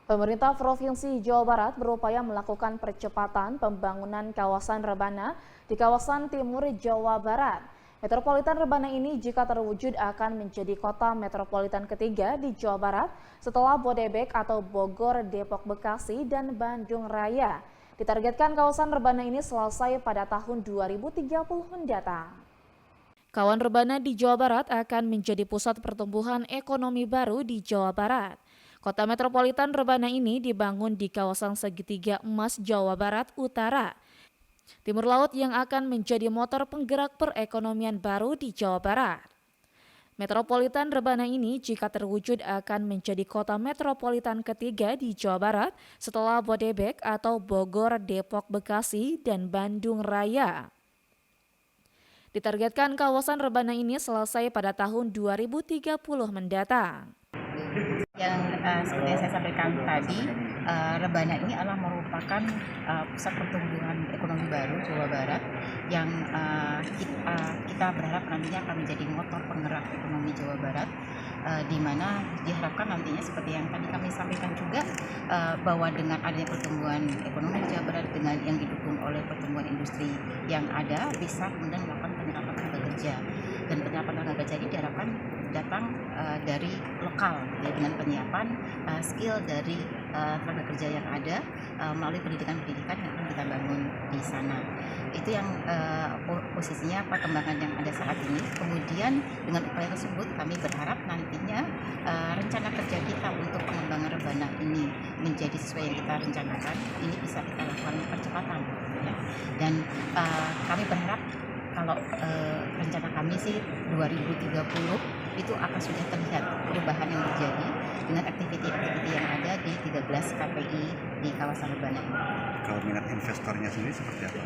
Pemerintah Provinsi Jawa Barat berupaya melakukan percepatan pembangunan kawasan rebana di kawasan timur Jawa Barat. Metropolitan Rebana ini jika terwujud akan menjadi kota metropolitan ketiga di Jawa Barat setelah Bodebek atau Bogor, Depok, Bekasi, dan Bandung Raya. Ditargetkan kawasan rebana ini selesai pada tahun 2030 mendatang. Kawasan rebana di Jawa Barat akan menjadi pusat pertumbuhan ekonomi baru di Jawa Barat. Kota metropolitan rebana ini dibangun di kawasan segitiga emas Jawa Barat Utara, Timur Laut yang akan menjadi motor penggerak perekonomian baru di Jawa Barat. Metropolitan rebana ini jika terwujud akan menjadi kota metropolitan ketiga di Jawa Barat setelah Bodebek atau Bogor, Depok, Bekasi, dan Bandung Raya. Ditargetkan kawasan rebana ini selesai pada tahun 2030 mendatang. Seperti yang saya sampaikan tadi, Rebana ini adalah merupakan pusat pertumbuhan ekonomi baru Jawa Barat yang kita berharap nantinya akan menjadi motor penggerak ekonomi Jawa Barat, di mana diharapkan nantinya seperti yang tadi kami sampaikan juga, bahwa dengan adanya pertumbuhan ekonomi Jawa Barat dengan yang didukung oleh pertumbuhan industri yang ada bisa kemudian melakukan penyerapan tenaga kerja, dan penyerapan tenaga kerja ini diharapkan datang dari lokal ya, dengan penyiapan skill dari tenaga kerja yang ada melalui pendidikan-pendidikan yang akan kita bangun di sana. Itu yang posisinya perkembangan yang ada saat ini. Kemudian dengan upaya tersebut kami berharap nantinya rencana kerja kita untuk pengembangan rebana ini menjadi sesuai yang kita rencanakan, ini bisa kita lakukan percepatan ya. Dan kami berharap kalau rencana kami sih 2030 itu akan sudah terlihat perubahan yang terjadi dengan aktiviti-aktiviti yang ada di 13 KPI di kawasan rebana ini. Kalau minat investornya sendiri seperti apa?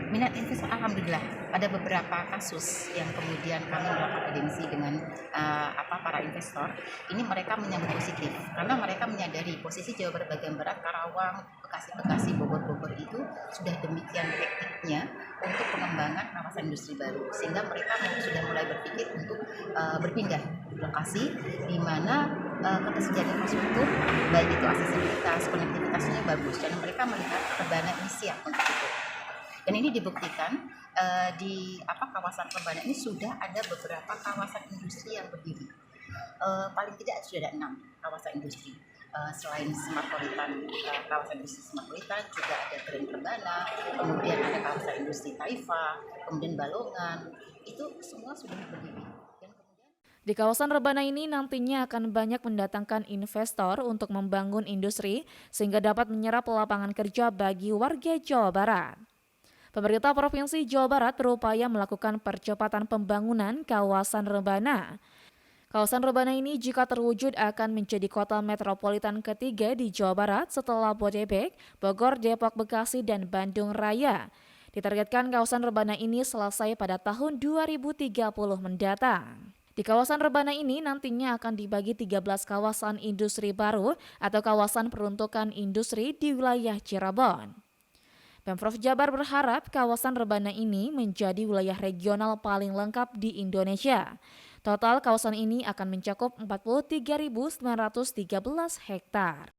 Minat investor alhamdulillah ada beberapa kasus yang kemudian kami melakukan audiensi dengan para investor. Ini mereka menyambut positif karena mereka menyadari posisi Jawa Barat bagian barat, Karawang, Bekasi, Bogor itu sudah demikian hektiknya untuk pengembangan kawasan industri baru, sehingga mereka sudah mulai berpikir untuk berpindah lokasi di mana ketersediaan infrastruktur baik itu aksesibilitas, konektivitasnya bagus, dan mereka melihat rebana ini siap untuk itu. Dan ini dibuktikan di kawasan rebana ini sudah ada beberapa kawasan industri yang berdiri. Paling tidak sudah ada 6 kawasan industri. Selain Smartpolitan, kawasan industri Smartpolitan juga ada Grand Rebana, kemudian ada kawasan industri Taifa, kemudian Balongan, itu semua sudah berdiri. Di kawasan rebana ini nantinya akan banyak mendatangkan investor untuk membangun industri sehingga dapat menyerap lapangan kerja bagi warga Jawa Barat. Pemerintah Provinsi Jawa Barat berupaya melakukan percepatan pembangunan kawasan rebana. Kawasan rebana ini jika terwujud akan menjadi kota metropolitan ketiga di Jawa Barat setelah Bodebek, Bogor, Depok, Bekasi, dan Bandung Raya. Ditargetkan kawasan rebana ini selesai pada tahun 2030 mendatang. Di kawasan rebana ini nantinya akan dibagi 13 kawasan industri baru atau kawasan peruntukan industri di wilayah Cirebon. Pemprov Jabar berharap kawasan rebana ini menjadi wilayah regional paling lengkap di Indonesia. Total kawasan ini akan mencakup 43.913 hektar.